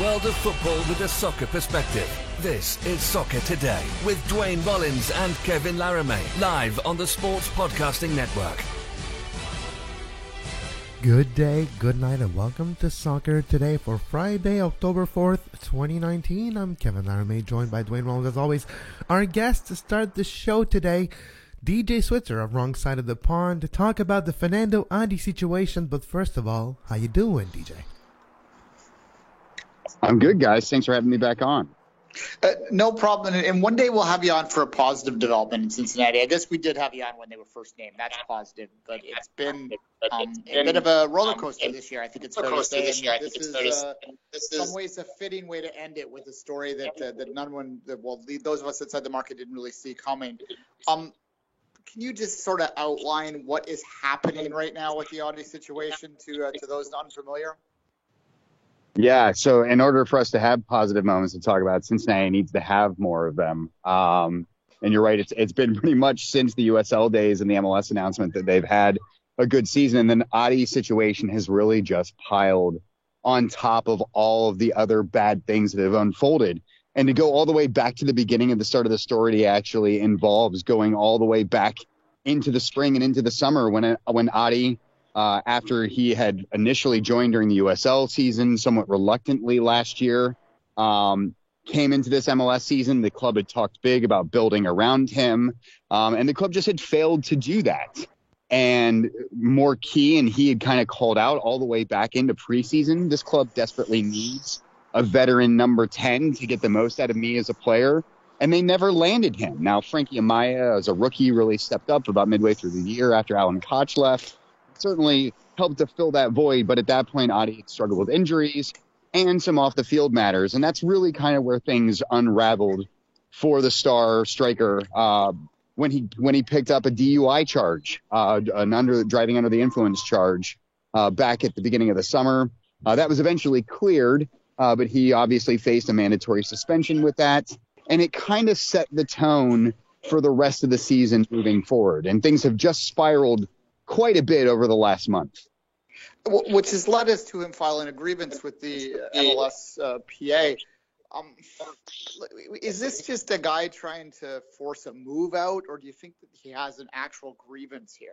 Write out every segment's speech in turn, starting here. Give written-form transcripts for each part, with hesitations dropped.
world of football with a soccer perspective. This is Soccer Today with Dwayne Rollins and Kevin Laramie, live on the Sports Podcasting Network. Good day, good night, and welcome to Soccer Today for Friday, October 4th, 2019. I'm Kevin Laramie, joined by Dwayne Rollins as always. Our guest to start the show today, DJ Switzer of Wrong Side of the Pond, to talk about the Fernando Adi situation. But first of all, how you doing, DJ? I'm good, guys. Thanks for having me back on. No problem. And one day we'll have you on for a positive development in Cincinnati. I guess we did have you on when they were first named. That's positive. But it's been a bit of a roller coaster this year. I think it's fair to say. This is in some ways a fitting way to end it with a story that those of us outside the market didn't really see coming. Can you just sort of outline what is happening right now with the Audi situation to those unfamiliar? Yeah, so in order for us to have positive moments to talk about, Cincinnati needs to have more of them. And you're right, it's been pretty much since the USL days and the MLS announcement that they've had a good season. And then Adi's situation has really just piled on top of all of the other bad things that have unfolded. And to go all the way back to the beginning of the start of the story actually involves going all the way back into the spring and into the summer when Adi, after he had initially joined during the USL season, somewhat reluctantly last year, came into this MLS season. The club had talked big about building around him, and the club just had failed to do that. And more key, and he had kind of called out all the way back into preseason, this club desperately needs a veteran number 10 to get the most out of me as a player. And they never landed him. Now, Frankie Amaya, as a rookie, really stepped up about midway through the year after Alan Koch left. Certainly helped to fill that void, but at that point, Adi had struggled with injuries and some off-the-field matters, and that's really kind of where things unraveled for the star striker when he picked up a DUI charge, driving under the influence charge, back at the beginning of the summer. That was eventually cleared, but he obviously faced a mandatory suspension with that, and it kind of set the tone for the rest of the season moving forward, and things have just spiraled quite a bit over the last month. Which has led us to him filing a grievance with the MLS PA. Is this just a guy trying to force a move out, or do you think that he has an actual grievance here?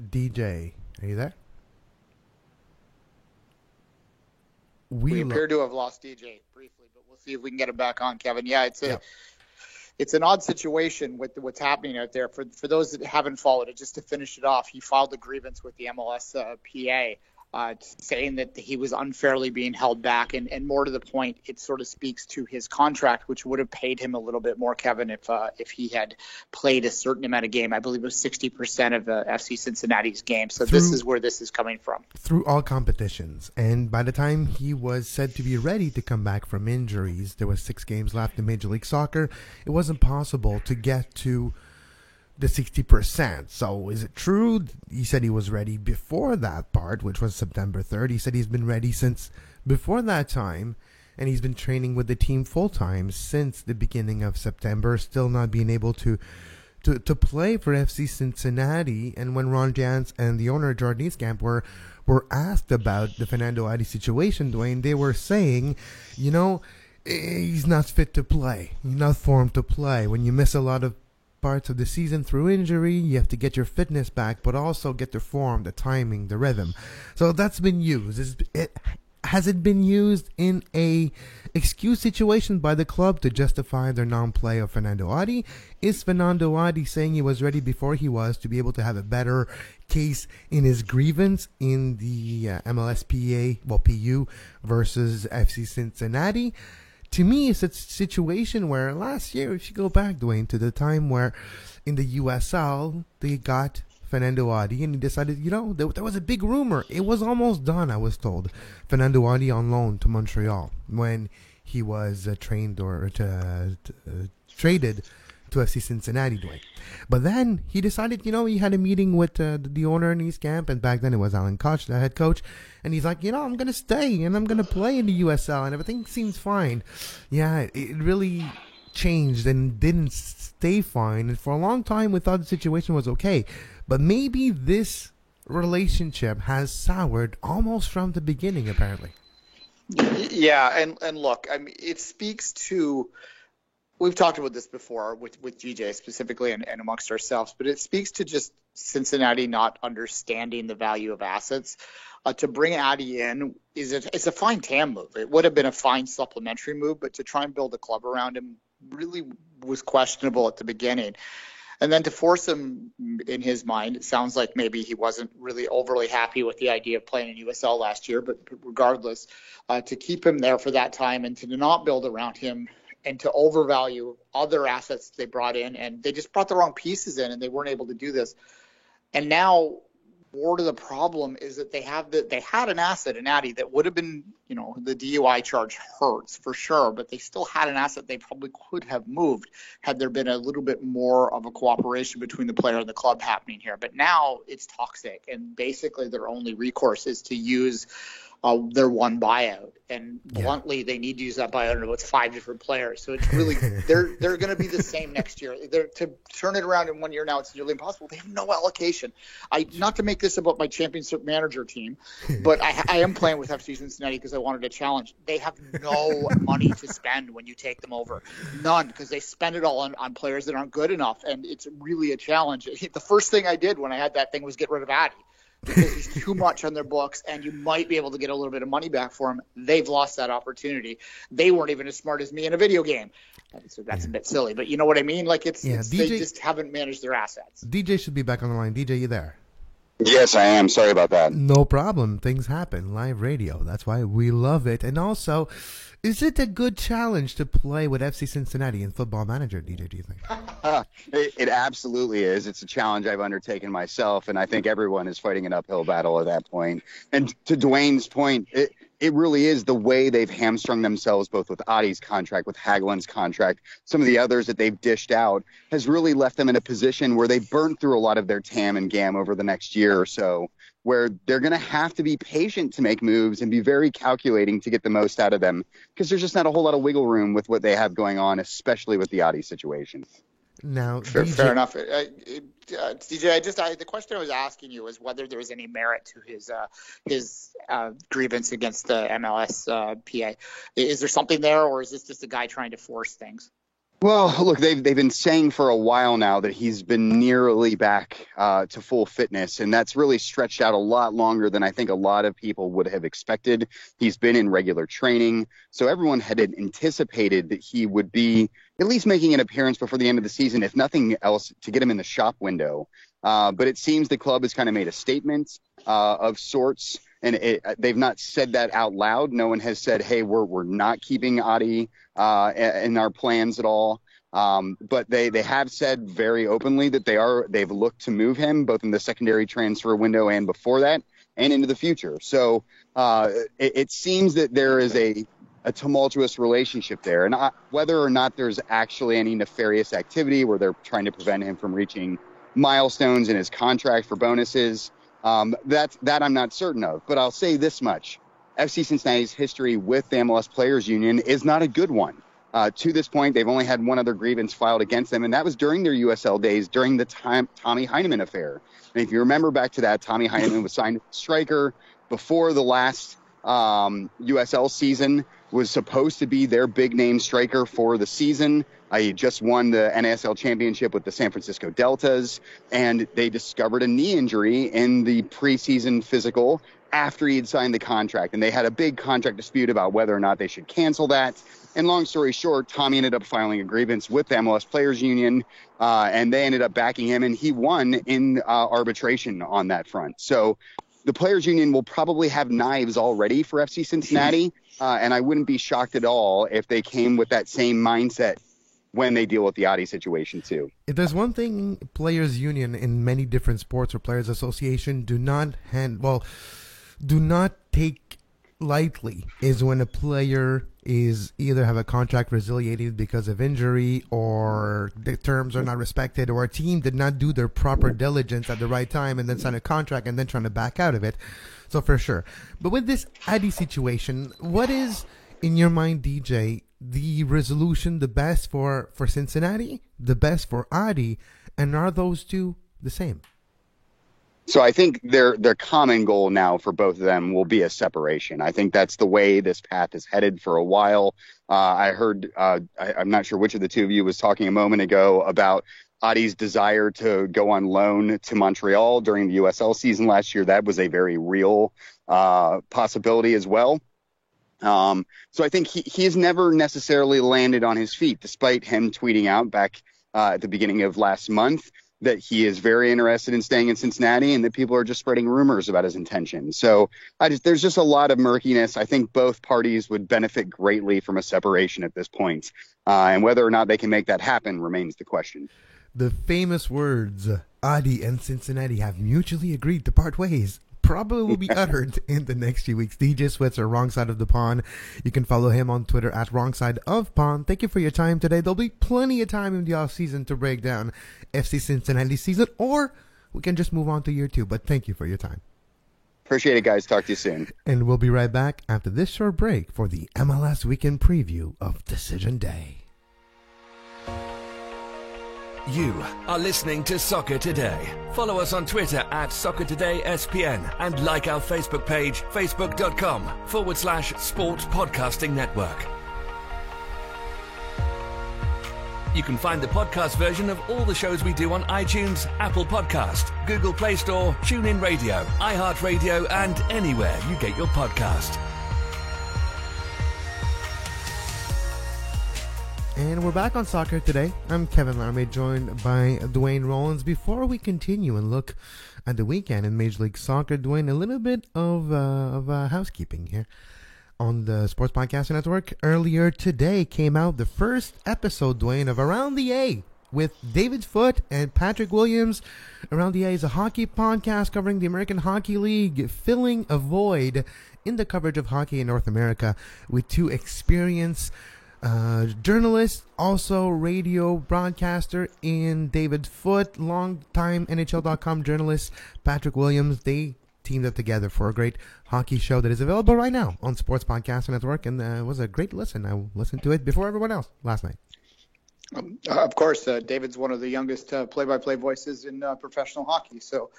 DJ, are you there? We appear to have lost DJ briefly, but we'll see if we can get him back on, Kevin. Yeah, it's an odd situation with what's happening out there. For those that haven't followed it, just to finish it off, he filed a grievance with the MLS PA, saying that he was unfairly being held back. And more to the point, it sort of speaks to his contract, which would have paid him a little bit more, Kevin, if he had played a certain amount of game. I believe it was 60% of FC Cincinnati's game. So this is where this is coming from. Through all competitions. And by the time he was said to be ready to come back from injuries, there was 6 games left in Major League Soccer. It wasn't possible to get to the 60%. So is it true? He said he was ready before that part, which was September 3rd. He said he's been ready since before that time, and he's been training with the team full-time since the beginning of September, still not being able to play for FC Cincinnati. And when Ron Jans and the owner, Jordan Eastkamp, were asked about the Fernando Adi situation, Dwayne, they were saying, he's not fit to play. He's not formed to play. When you miss a lot of parts of the season through injury, you have to get your fitness back, but also get the form, the timing, the rhythm. So that's been used. Has it been used in a excuse situation by the club to justify their non-play of Fernando Adi? Is Fernando Adi saying he was ready before he was to be able to have a better case in his grievance in the PU versus FC Cincinnati? To me, it's a situation where last year, if you go back, Dwayne, to the time where in the USL, they got Fernando Adi and he decided, there was a big rumor. It was almost done, I was told. Fernando Adi on loan to Montreal when he was traded to FC Cincinnati, Dwayne. But then he decided, he had a meeting with the owner in Eastkamp, and back then it was Alan Koch, the head coach, and he's like, I'm going to stay and I'm going to play in the USL and everything seems fine. Yeah, it really changed and didn't stay fine, and for a long time we thought the situation was okay. But maybe this relationship has soured almost from the beginning, apparently. Yeah, and look, I mean, it speaks to, we've talked about this before with GJ specifically and amongst ourselves, but it speaks to just Cincinnati not understanding the value of assets. To bring Addy in it's a fine TAM move. It would have been a fine supplementary move, but to try and build a club around him really was questionable at the beginning. And then to force him, in his mind, it sounds like maybe he wasn't really overly happy with the idea of playing in USL last year. But regardless, to keep him there for that time and to not build around him and to overvalue other assets they brought in, and they just brought the wrong pieces in and they weren't able to do this. And now more to the problem is that they had an asset in Addy that would have been, the DUI charge hurts for sure, but they still had an asset they probably could have moved had there been a little bit more of a cooperation between the player and the club happening here. But now it's toxic, and basically their only recourse is to use their one buyout, and bluntly, they need to use that buyout on about 5 different players. So it's really they're going to be the same next year. To turn it around in 1 year now, it's nearly impossible. They have no allocation. Not to make this about my championship manager team, but I am playing with FC Cincinnati because I wanted a challenge. They have no money to spend when you take them over, none, because they spend it all on players that aren't good enough, and it's really a challenge. The first thing I did when I had that thing was get rid of Addy, because he's too much on their books, and you might be able to get a little bit of money back for him. They've lost that opportunity. They weren't even as smart as me in a video game. So that's a bit silly, but you know what I mean? Like DJ, they just haven't managed their assets. DJ should be back on the line. DJ, you there? Yes, I am. Sorry about that. No problem. Things happen. Live radio. That's why we love it. And also, is it a good challenge to play with FC Cincinnati in Football Manager, DJ, do you think? It absolutely is. It's a challenge I've undertaken myself, and I think everyone is fighting an uphill battle at that point. And to Dwayne's point, it really is the way they've hamstrung themselves, both with Addy's contract, with Hagelin's contract, some of the others that they've dished out, has really left them in a position where they burnt through a lot of their TAM and GAM over the next year or so, where they're going to have to be patient to make moves and be very calculating to get the most out of them, because there's just not a whole lot of wiggle room with what they have going on, especially with the Addy situation. Now, fair enough. DJ, the question I was asking you was whether there was any merit to his grievance against the MLS PA. Is there something there, or is this just a guy trying to force things? Well, look, they've been saying for a while now that he's been nearly back to full fitness, and that's really stretched out a lot longer than I think a lot of people would have expected. He's been in regular training, so everyone had anticipated that he would be at least making an appearance before the end of the season, if nothing else, to get him in the shop window. But it seems the club has kind of made a statement of sorts, and they've not said that out loud. No one has said, hey, we're not keeping Addy in our plans at all. But they have said very openly that they've looked to move him both in the secondary transfer window and before that and into the future. So it seems that there is a tumultuous relationship there. And whether or not there's actually any nefarious activity where they're trying to prevent him from reaching milestones in his contract for bonuses, that I'm not certain of. But I'll say this much. FC Cincinnati's history with the MLS Players Union is not a good one. To this point, they've only had one other grievance filed against them, and that was during their USL days, during the Tommy Heineman affair. And if you remember back to that, Tommy Heineman was signed as a striker before the last USL season, was supposed to be their big-name striker for the season. He just won the NASL championship with the San Francisco Deltas, and they discovered a knee injury in the preseason physical after he had signed the contract. And they had a big contract dispute about whether or not they should cancel that. And long story short, Tommy ended up filing a grievance with the MLS Players Union, and they ended up backing him, and he won in arbitration on that front. So the Players Union will probably have knives already for FC Cincinnati, and I wouldn't be shocked at all if they came with that same mindset when they deal with the Addy situation too. If there's one thing Players Union in many different sports or Players Association do not take lightly, is when a player is either have a contract resiliated because of injury, or the terms are not respected, or a team did not do their proper diligence at the right time and then sign a contract and then trying to back out of it. So for sure. But with this Addy situation, what is, in your mind, DJ, the resolution the best for Cincinnati, the best for Addy, and are those two the same? So I think their common goal now for both of them will be a separation. I think that's the way this path is headed for a while. I heard, I'm not sure which of the two of you was talking a moment ago about Adi's desire to go on loan to Montreal during the USL season last year. That was a very real possibility as well. So I think he's never necessarily landed on his feet, despite him tweeting out back at the beginning of last month that he is very interested in staying in Cincinnati and that people are just spreading rumors about his intentions. So there's just a lot of murkiness. I think both parties would benefit greatly from a separation at this point. And whether or not they can make that happen remains the question. The famous words, Adi and Cincinnati have mutually agreed to part ways, probably will be uttered in the next few weeks. DJ Switzer, Wrong Side of the Pond. You can follow him on Twitter at Wrong Side of Pond. Thank you for your time today. There'll be plenty of time in the off season to break down FC Cincinnati season, or we can just move on to year 2. But thank you for your time. Appreciate it, guys. Talk to you soon. And we'll be right back after this short break for the MLS Weekend Preview of Decision Day. You are listening to Soccer Today. Follow us on Twitter at SoccerTodaySPN and like our Facebook page, facebook.com/Sports Podcasting Network. You can find the podcast version of all the shows we do on iTunes, Apple Podcast, Google Play Store, TuneIn Radio, iHeartRadio, and anywhere you get your podcast. And we're back on Soccer Today. I'm Kevin Laramie, joined by Dwayne Rollins. Before we continue and look at the weekend in Major League Soccer, Dwayne, a little bit of housekeeping here. On the Sports Podcasting Network, earlier today came out the first episode, Dwayne, of Around the A with David Foote and Patrick Williams. Around the A is a hockey podcast covering the American Hockey League, filling a void in the coverage of hockey in North America with two experienced journalist, also radio broadcaster in David Foote, longtime NHL.com journalist Patrick Williams. They teamed up together for a great hockey show that is available right now on Sports Podcasting Network, and it was a great listen. I listened to it before everyone else last night. Of course, David's one of the youngest play-by-play voices in professional hockey, so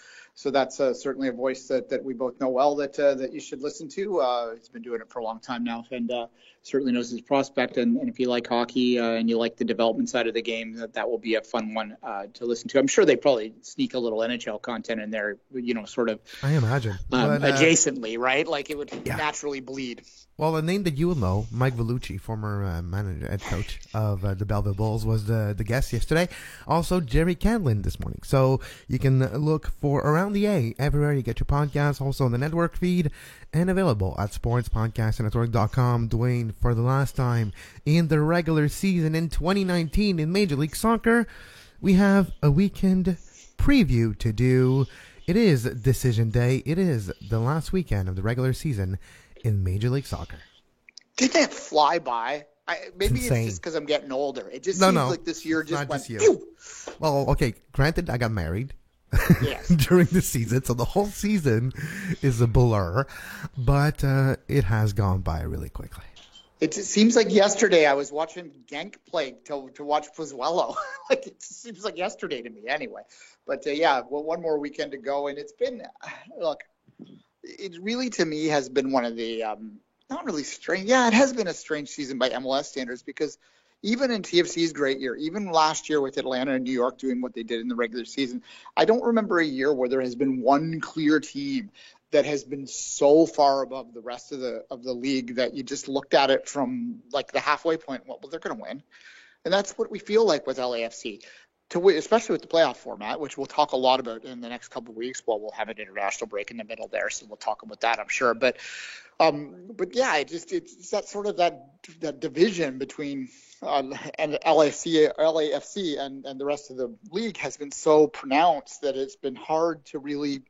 that's certainly a voice that we both know well that you should listen to. He's been doing it for a long time now, and certainly knows his prospect. And if you like hockey and you like the development side of the game, that will be a fun one to listen to. I'm sure they probably sneak a little NHL content in there, sort of. I imagine adjacently, right? Like it would naturally bleed. Well, a name that you will know, Mike Vellucci, former manager, head coach of the Belleville Bulls, was the guest yesterday. Also, Jerry Canlin this morning. So you can look for Around the A everywhere you get your podcasts, also on the network feed, and available at sportspodcastnetwork.com. Dwayne, for the last time in the regular season in 2019 in Major League Soccer, we have a weekend preview to do. It is Decision Day. It is the last weekend of the regular season in Major League Soccer. Did that fly by? Maybe it's just because I'm getting older. It just seems like this year just went. Pew! Well, okay. Granted, I got married during the season, so the whole season is a blur. But it has gone by really quickly. It seems like yesterday I was watching Genk play to watch Pozuelo. Like it seems like yesterday to me, anyway. But one more weekend to go, and it's been it really, to me, has been one of the not really strange. Yeah, it has been a strange season by MLS standards, because even in TFC's great year, even last year with Atlanta and New York doing what they did in the regular season, I don't remember a year where there has been one clear team that has been so far above the rest of the league that you just looked at it from like the halfway point. Well, they're going to win, and that's what we feel like with LAFC. Especially with the playoff format, which we'll talk a lot about in the next couple of weeks. Well, we'll have an international break in the middle there, so we'll talk about that, I'm sure. But yeah, it's that sort of that division between and LAFC and the rest of the league has been so pronounced that it's been hard to really.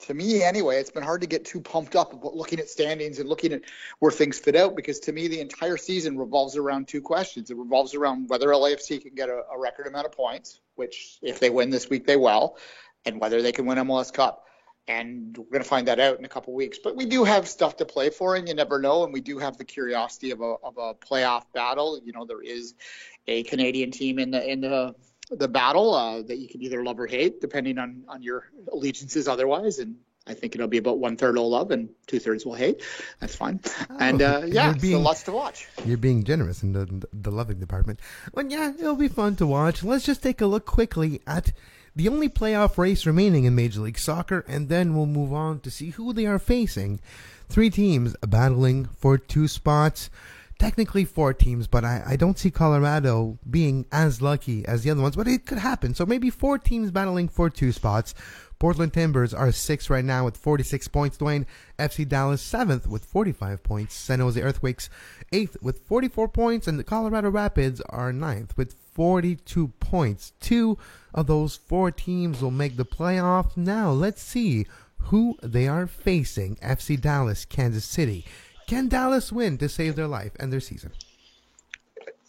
To me, anyway, it's been hard to get too pumped up about looking at standings and looking at where things fit out, because to me, the entire season revolves around two questions. It revolves around whether LAFC can get a record amount of points, which if they win this week, they will, and whether they can win MLS Cup. And we're going to find that out in a couple of weeks. But we do have stuff to play for, and you never know. And we do have the curiosity of a playoff battle. There is a Canadian team in the battle that you can either love or hate, depending on your allegiances otherwise. And I think it'll be about 1/3 will love and 2/3 will hate. That's fine. And so lots to watch. You're being generous in the loving department. But yeah, it'll be fun to watch. Let's just take a look quickly at the only playoff race remaining in Major League Soccer, and then we'll move on to see who they are facing. 3 teams battling for 2 spots. Technically 4 teams, but I don't see Colorado being as lucky as the other ones, but it could happen. So maybe 4 teams battling for 2 spots. Portland Timbers are 6th right now with 46 points. Dwayne, FC Dallas 7th with 45 points. San Jose Earthquakes 8th with 44 points. And the Colorado Rapids are 9th with 42 points. 2 of those 4 teams will make the playoffs. Now let's see who they are facing. FC Dallas, Kansas City. Can Dallas win to save their life and their season?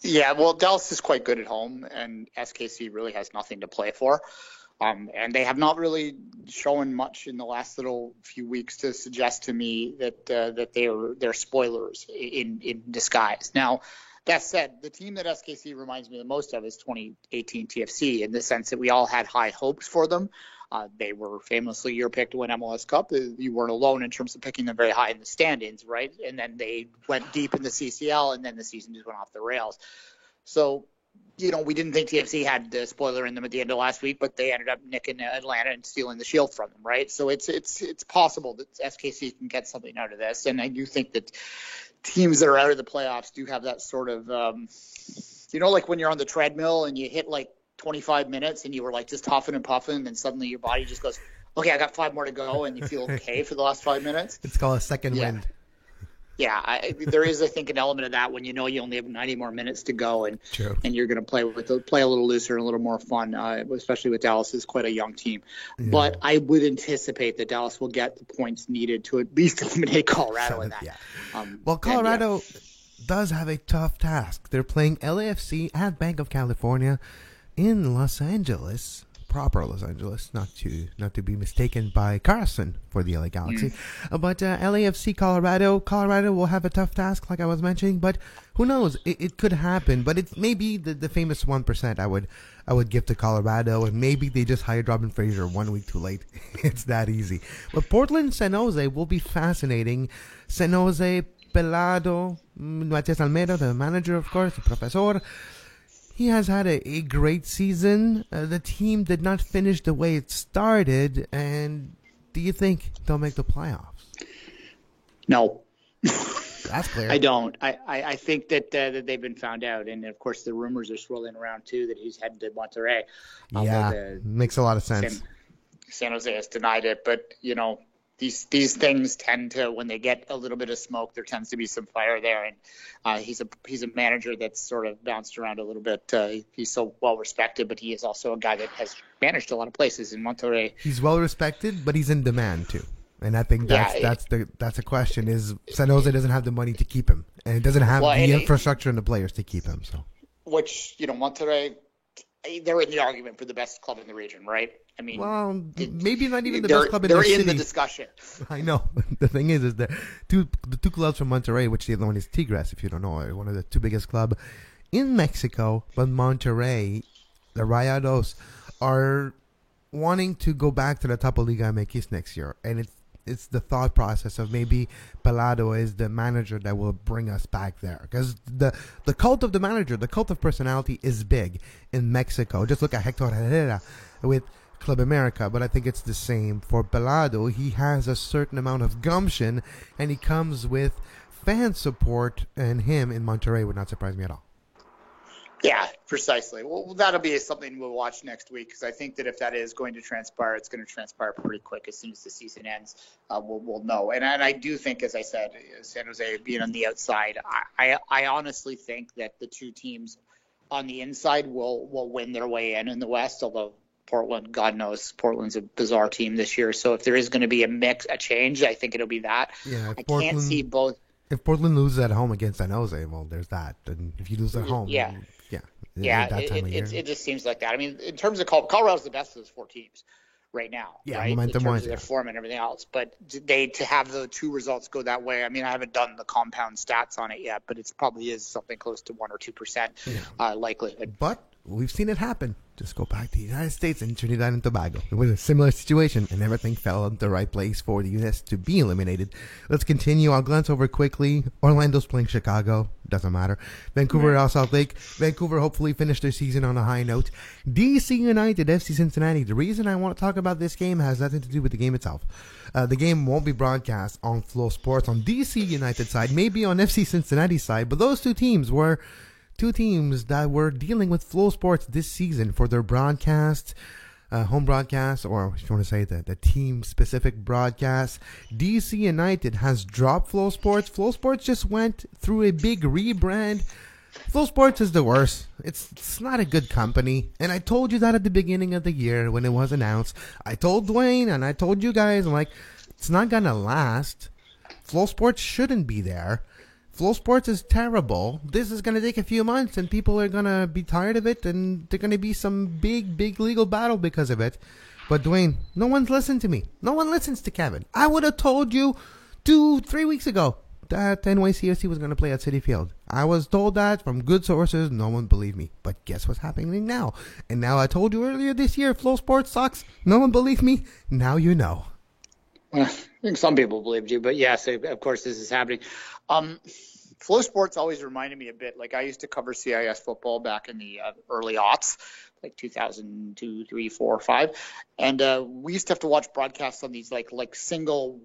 Yeah, well, Dallas is quite good at home, and SKC really has nothing to play for. And they have not really shown much in the last little few weeks to suggest to me that they're spoilers in disguise. Now, that said, the team that SKC reminds me the most of is 2018 TFC, in the sense that we all had high hopes for them. They were famously your pick to win MLS Cup. You weren't alone in terms of picking them very high in the standings, right? And then they went deep in the CCL, and then the season just went off the rails. So, we didn't think TFC had the spoiler in them at the end of last week, but they ended up nicking Atlanta and stealing the Shield from them, right? So it's possible that SKC can get something out of this, and I do think that teams that are out of the playoffs do have that sort of, like when you're on the treadmill and you hit like 25 minutes and you were like just huffing and puffing, and suddenly your body just goes, okay, I got 5 more to go, and you feel okay for the last 5 minutes. It's called a second wind. Yeah, there is, I think, an element of that when you only have 90 more minutes to go, and you're going to play a little looser and a little more fun, especially with Dallas is quite a young team. Yeah. But I would anticipate that Dallas will get the points needed to at least eliminate Colorado in that. Yeah. Colorado does have a tough task. They're playing LAFC at Bank of California in Los Angeles. Proper Los Angeles, not to be mistaken by Carson for the LA Galaxy. But LAFC Colorado will have a tough task, like I was mentioning, but who knows? It could happen, but it's maybe the famous 1% I would give to Colorado, and maybe they just hired Robin Fraser 1 week too late. It's that easy. But Portland San Jose will be fascinating. San Jose, Pelado, Matias Almeida, the manager, of course, the professor. He has had a great season. The team did not finish the way it started. And do you think they'll make the playoffs? No. That's clear. I don't. I think that they've been found out. And, of course, the rumors are swirling around, too, that he's headed to Monterrey. Makes a lot of sense. San Jose has denied it. But, these things tend to, when they get a little bit of smoke, there tends to be some fire there. And he's a manager that's sort of bounced around a little bit. He's so well respected, but he is also a guy that has managed a lot of places in Monterrey. He's well respected, but he's in demand too. And I think that's the question: is San Jose doesn't have the money to keep him, and it doesn't have the infrastructure and the players to keep him. So, which Monterrey, they're in the argument for the best club in the region, right? I mean, well, maybe not even the best club in the city. They're in the discussion. I know. The thing is that the two clubs from Monterrey, which the other one is Tigres, if you don't know, are one of the 2 biggest clubs in Mexico. But Monterrey, the Rayados, are wanting to go back to the top of Liga MX next year, and it's the thought process of maybe Pelado is the manager that will bring us back there, because the cult of the manager, the cult of personality is big in Mexico. Just look at Hector Herrera with Club America, but I think it's the same for Pelado. He has a certain amount of gumption, and he comes with fan support, and him in Monterrey would not surprise me at all. Yeah, precisely. Well, that'll be something we'll watch next week, because I think that if that is going to transpire, it's going to transpire pretty quick. As soon as the season ends, we'll know. And I do think, as I said, San Jose being on the outside, I honestly think that the 2 teams on the inside will win their way in the West, although Portland, God knows, Portland's a bizarre team this year. So if there is going to be a change, I think it'll be that. Yeah, can't see both. If Portland loses at home against San Jose, well, there's that. And if you lose at home, it just seems like that. I mean, in terms of Colorado's the best of those 4 teams right now, right? Momentum in terms of their form and everything else. But to have the 2 results go that way, I mean, I haven't done the compound stats on it yet, but it probably is something close to 1 or 2% likelihood. But we've seen it happen. just go back to the United States and Trinidad and Tobago. It was a similar situation, and everything fell into the right place for the U.S. to be eliminated. Let's continue. I'll glance over quickly. Orlando's playing Chicago. Doesn't matter. Vancouver, Salt Lake. Vancouver hopefully finished their season on a high note. DC United, FC Cincinnati. The reason I want to talk about this game has nothing to do with the game itself. The game won't be broadcast on Flow Sports on DC United side, maybe on FC Cincinnati side, but those two teams were two teams that were dealing with Flow Sports this season for their broadcast, home broadcast, or if you want to say the team-specific broadcast. DC United has dropped Flow Sports. Flow Sports just went through a big rebrand. Flow Sports is the worst. It's not a good company. And I told you that at the beginning of the year when it was announced. I told Dwayne and I told you guys, I'm like, it's not going to last. Flow Sports shouldn't be there. Flow Sports is terrible. This is going to take a few months and people are going to be tired of it and there's going to be some big legal battle because of it. But Dwayne, no one's listened to me. No one listens to Kevin. I would have told you 2-3 weeks ago that NYCFC was going to play at Citi Field. I was told that from good sources. No one believed me. But guess what's happening now? And now I told you earlier this year, Flow Sports sucks. No one believed me. Now you know. Well, I think some people believed you, but yes, of course this is happening. Flow Sports always reminded me a bit, like I used to cover CIS football back in the early aughts, like 2002, 3, 4, 5. And we used to have to watch broadcasts on these like single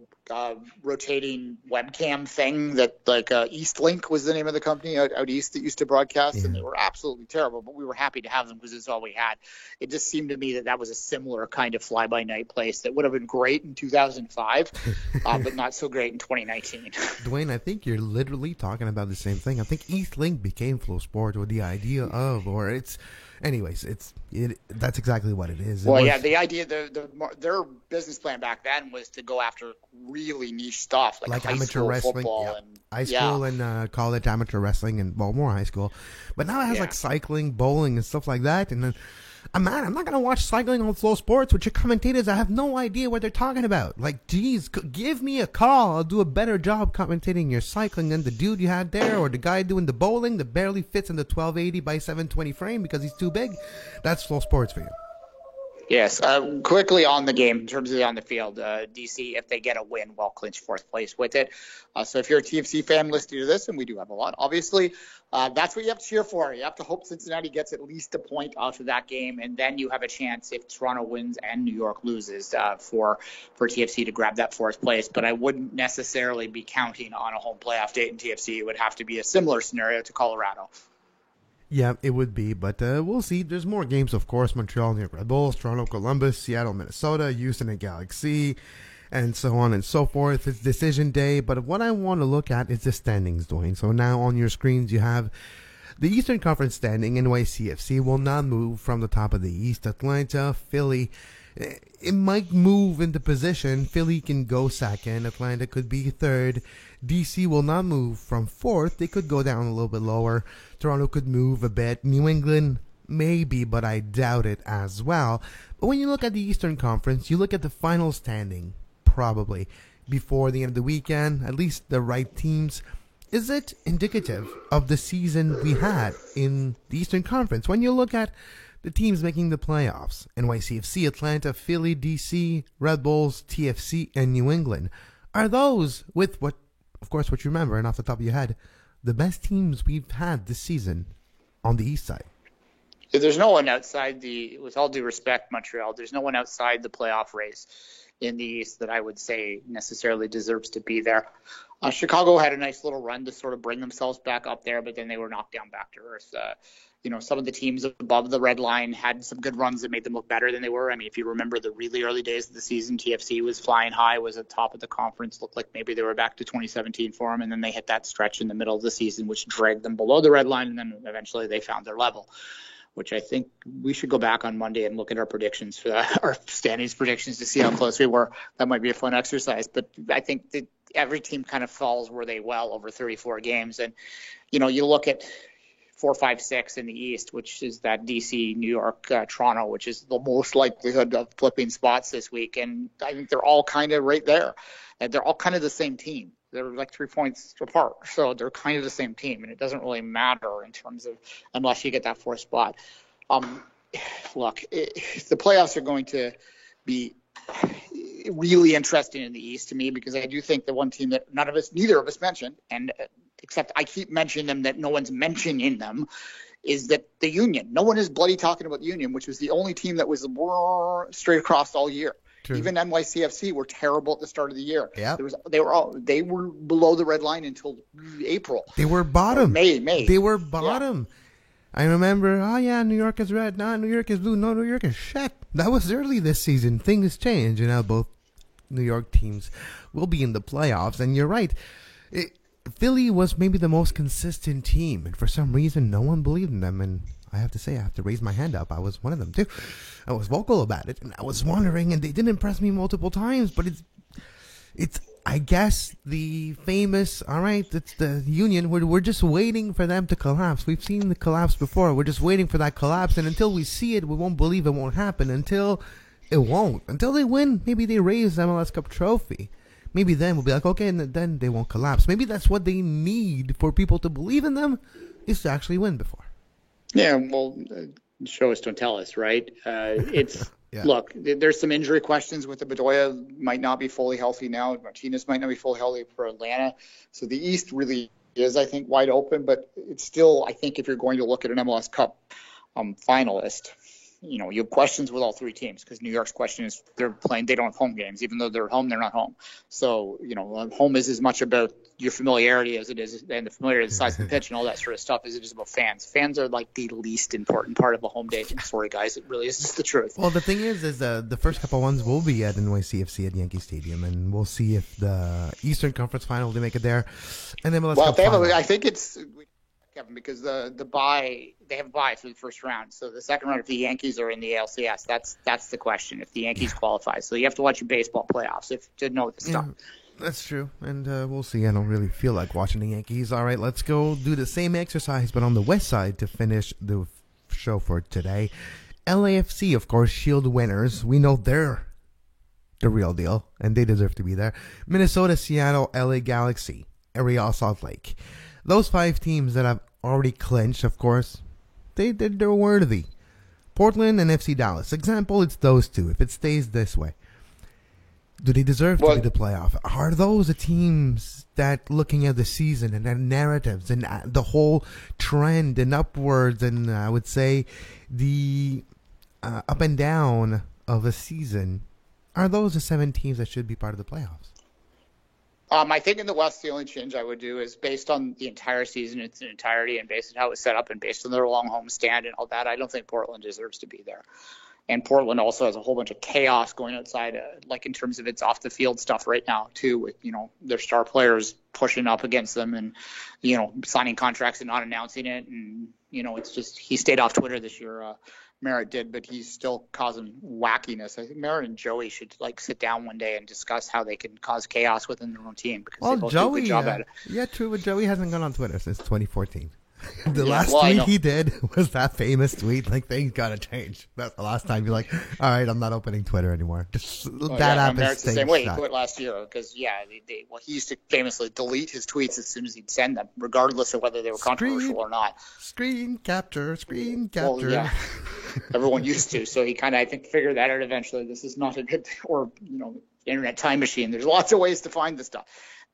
rotating webcam thing that Eastlink was the name of the company out east that used to broadcast, and they were absolutely terrible, but we were happy to have them because it's all we had. It just seemed to me that was a similar kind of fly-by-night place that would have been great in 2005, but not so great in 2019. Dwayne, I think you're literally talking about the same thing. I think Eastlink became Flow Sport with the idea of, or it's... Anyways, that's exactly what it is. The idea, their business plan back then was to go after really niche stuff like high amateur school wrestling, football and high school and college amateur wrestling, and more high school. But now it has like cycling, bowling, and stuff like that. And then, I'm not going to watch cycling on Flow Sports with your commentators. I have no idea what they're talking about. Like, geez, give me a call. I'll do a better job commentating your cycling than the dude you had there, or the guy doing the bowling that barely fits in the 1280 by 720 frame because he's too big. That's Flow Sports for you. Yes. Quickly on the game, in terms of on the field, DC, if they get a win, will clinch fourth place with it. So if you're a TFC fan listening to this, and we do have a lot, obviously, that's what you have to cheer for. You have to hope Cincinnati gets at least a point out of that game, and then you have a chance if Toronto wins and New York loses for TFC to grab that fourth place. But I wouldn't necessarily be counting on a home playoff date in TFC. It would have to be a similar scenario to Colorado. Yeah, it would be, but we'll see. There's more games, of course. Montreal, New York Red Bulls, Toronto, Columbus, Seattle, Minnesota, Houston, and Galaxy, and so on and so forth. It's decision day, but what I want to look at is the standings, Dwayne. So now on your screens, you have the Eastern Conference standing. NYCFC will not move from the top of the East. Atlanta, Philly, it might move into position. Philly can go second. Atlanta could be third. DC will not move from fourth. They could go down a little bit lower. Toronto could move a bit. New England, maybe, but I doubt it as well. But when you look at the Eastern Conference, you look at the final standing, probably, before the end of the weekend, at least the right teams. Is it indicative of the season we had in the Eastern Conference? When you look at the teams making the playoffs, NYCFC, Atlanta, Philly, DC, Red Bulls, TFC, and New England, are those, with what you remember, and off the top of your head, the best teams we've had this season on the East side? There's no one outside with all due respect, Montreal, there's no one outside the playoff race in the East that I would say necessarily deserves to be there. Chicago had a nice little run to sort of bring themselves back up there, but then they were knocked down back to earth. Some of the teams above the red line had some good runs that made them look better than they were. I mean, if you remember the really early days of the season, TFC was flying high, was at the top of the conference, looked like maybe they were back to 2017 for them, and then they hit that stretch in the middle of the season, which dragged them below the red line, and then eventually they found their level, which I think we should go back on Monday and look at our predictions for our standings predictions to see how close we were. That might be a fun exercise, but I think that every team kind of falls where they well over 34 games. And, you look at 4, 5, 6 in the East, which is that DC, New York, Toronto, which is the most likelihood of flipping spots this week. And I think they're all kind of right there. And they're all kind of the same team. They're like 3 points apart. So they're kind of the same team. And it doesn't really matter in terms of, unless you get that fourth spot. look, the playoffs are going to be really interesting in the East to me, because I do think the one team that neither of us mentioned, and except I keep mentioning them that no one's mentioning them, is that the Union. No one is bloody talking about the Union, which was the only team that was straight across all year. True. Even NYCFC were terrible at the start of the year. Yeah, they were below the red line until April. They were bottom. May. They were bottom. Yeah. I remember, New York is red. No, New York is blue. No, New York is shit. That was early this season. Things change, and now both New York teams will be in the playoffs. And you're right. Philly was maybe the most consistent team, and for some reason, no one believed in them. And I have to say, I have to raise my hand up. I was one of them too. I was vocal about it, and I was wondering, and they did impress me multiple times. But it's I guess the famous. All right, it's the Union. We're just waiting for them to collapse. We've seen the collapse before. We're just waiting for that collapse, and until we see it, we won't believe it won't happen. Until it won't. Until they win, maybe they raise the MLS Cup trophy. Maybe then we'll be like, okay, and then they won't collapse. Maybe that's what they need for people to believe in them, is to actually win before. Yeah, well, show us, don't tell us, right? It's yeah. Look, there's some injury questions with the Bedoya might not be fully healthy now. Martinez might not be fully healthy for Atlanta. So the East really is, I think, wide open. But it's still, I think, if you're going to look at an MLS Cup finalist, you have questions with all three teams, because New York's question is they don't have home games. Even though they're home, they're not home. So, home is as much about your familiarity as it is, and the familiarity of the size of the pitch and all that sort of stuff, as it is about fans. Fans are like the least important part of a home day. Sorry, guys. It really is just the truth. Well, the thing is the first couple ones will be at NYCFC at Yankee Stadium, and we'll see if the Eastern Conference Final, they make it there. And then I think it's... Kevin, because they have a bye through the first round. So the second round, if the Yankees are in the ALCS, that's the question. If the Yankees qualify, so you have to watch your baseball playoffs to know this stuff. That's true, and we'll see. I don't really feel like watching the Yankees. All right, let's go do the same exercise, but on the west side to finish the show for today. LAFC, of course, Shield winners. We know they're the real deal, and they deserve to be there. Minnesota, Seattle, LA Galaxy, Real Salt Lake. Those 5 teams that have already clinched, of course, they're worthy. Portland and FC Dallas. Example, it's those two. If it stays this way, do they deserve to be the playoff? Are those the teams that, looking at the season and their narratives and the whole trend and upwards, and I would say the up and down of a season, are those the 7 teams that should be part of the playoffs? I think in the West, the only change I would do is based on the entire season, its entirety, and based on how it's set up, and based on their long homestand and all that. I don't think Portland deserves to be there. And Portland also has a whole bunch of chaos going outside, like in terms of its off the field stuff right now too, with their star players pushing up against them and signing contracts and not announcing it, and it's just, he stayed off Twitter this year. Merritt did, but he's still causing wackiness. I think Merritt and Joey should sit down one day and discuss how they can cause chaos within their own team, because they both do a good job at it. Yeah, true, but Joey hasn't gone on Twitter since 2014. The last tweet he did was that famous tweet, things gotta change. That's the last time you're like, all right, I'm not opening Twitter anymore. Merritt's the same way. He quit last year because he used to famously delete his tweets as soon as he'd send them, regardless of whether they were controversial or not. Screen capture. Well, yeah. Everyone used to, so he kind of, I think, figured that out eventually. This is not a good, internet time machine. There's lots of ways to find this stuff.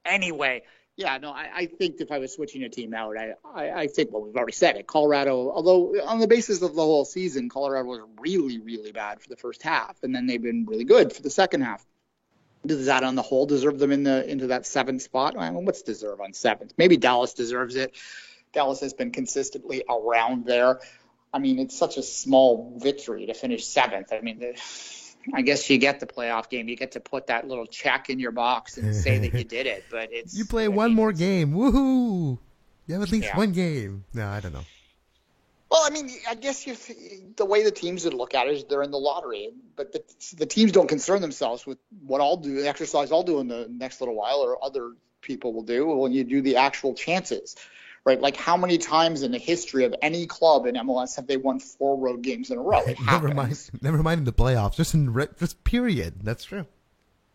Anyway. Yeah, no, I think if I was switching a team out, I think, we've already said it. Colorado, although on the basis of the whole season, Colorado was really, really bad for the first half, and then they've been really good for the second half. Does that on the whole deserve them into that 7th spot? I mean, what's deserve on 7th? Maybe Dallas deserves it. Dallas has been consistently around there. I mean, it's such a small victory to finish 7th. I mean, I guess you get the playoff game. You get to put that little check in your box and say that you did it. But you play one more game. Woohoo! You have at least one game. No, I don't know. Well, I mean, I guess the way the teams would look at it is they're in the lottery. But the teams don't concern themselves with what the exercise I'll do in the next little while, or other people will do when you do the actual chances. Right, like how many times in the history of any club in MLS have they won 4 road games in a row? It happens. Never mind in the playoffs, just period. That's true.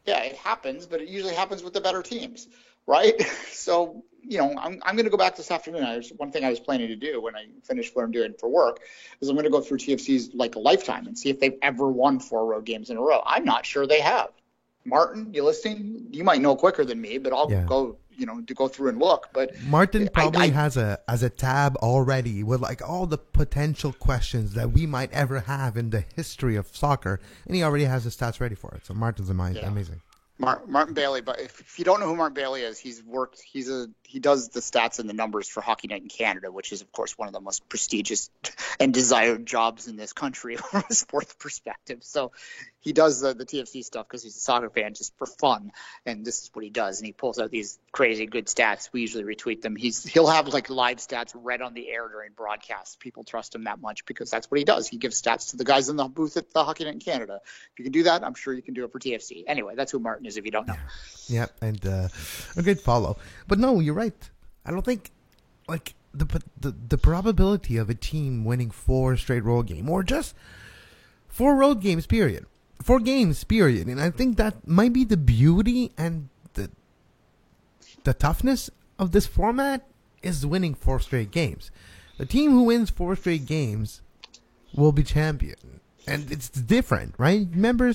Yeah, it happens, but it usually happens with the better teams. right? So, I'm going to go back this afternoon. One thing I was planning to do when I finish what I'm doing for work is I'm going to go through TFC's like a lifetime and see if they've ever won 4 road games in a row. I'm not sure they have. Martin, you listening? You might know quicker than me, but I'll go, to go through and look. But Martin probably has a tab already with like all the potential questions that we might ever have in the history of soccer, and he already has the stats ready for it. So Martin's amazing. Martin Bailey, but if you don't know who Martin Bailey is, he does the stats and the numbers for Hockey Night in Canada, which is of course one of the most prestigious and desired jobs in this country from a sports perspective. So he does the TFC stuff because he's a soccer fan just for fun, and this is what he does. And he pulls out these crazy good stats. We usually retweet them. He'll have like live stats read on the air during broadcasts. People trust him that much because that's what he does. He gives stats to the guys in the booth at the Hockey Night in Canada. If you can do that, I'm sure you can do it for TFC. Anyway, that's who Martin is if you don't know. Yeah, and a good follow. But no, you're right. I don't think like the probability of a team winning 4 straight road games or just 4 road games period. 4 games period. And I think that might be the beauty and the toughness of this format is winning 4 straight games. The team who wins 4 straight games will be champion. And it's different, right? Remember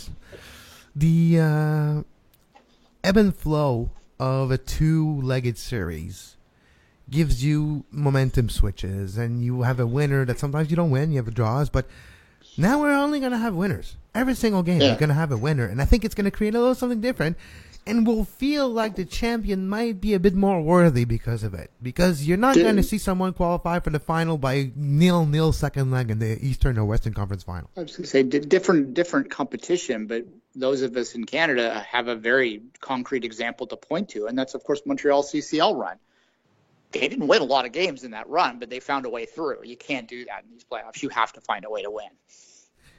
the ebb and flow of a 2-legged series gives you momentum switches, and you have a winner that sometimes you don't win, you have draws, but now we're only going to have winners. Every single game you're going to have a winner, and I think it's going to create a little something different, and we'll feel like the champion might be a bit more worthy because of it. Because you're not going to see someone qualify for the final by 0-0 second leg in the Eastern or Western Conference final. I was going to say different competition, but those of us in Canada have a very concrete example to point to, and that's, of course, Montreal CCL run. They didn't win a lot of games in that run, but they found a way through. You can't do that in these playoffs. You have to find a way to win.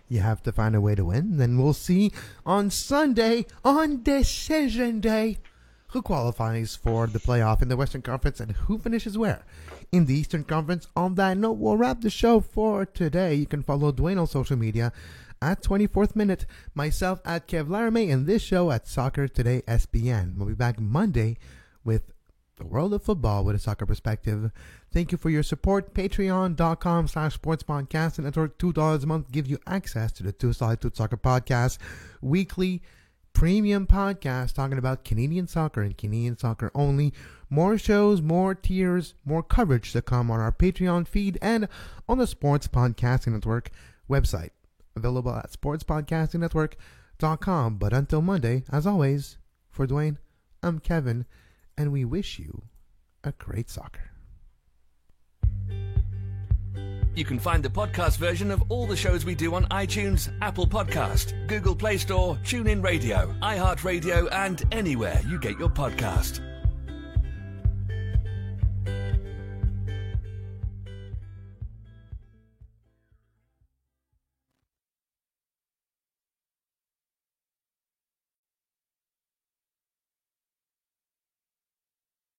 You have to find a way to win. Then we'll see on Sunday, on Decision Day, who qualifies for the playoff in the Western Conference and who finishes where in the Eastern Conference. On that note, we'll wrap the show for today. You can follow Dwayne on social media at 24th Minute, myself at Kev Laramie, and this show at Soccer Today SBN. We'll be back Monday with the world of football with a soccer perspective. Thank you for your support. Patreon.com/sportspodcast and network. $2 a month gives you access to the Two Side Two Soccer podcast, weekly premium podcast talking about Canadian soccer and Canadian soccer only. More shows, more tiers, more coverage to come on our Patreon feed and on the Sports Podcasting Network website. Available at sportspodcastingnetwork.com. But until Monday, as always, for Dwayne, I'm Kevin, and we wish you a great soccer. You can find the podcast version of all the shows we do on iTunes, Apple Podcast, Google Play Store, TuneIn Radio, iHeartRadio, and anywhere you get your podcast.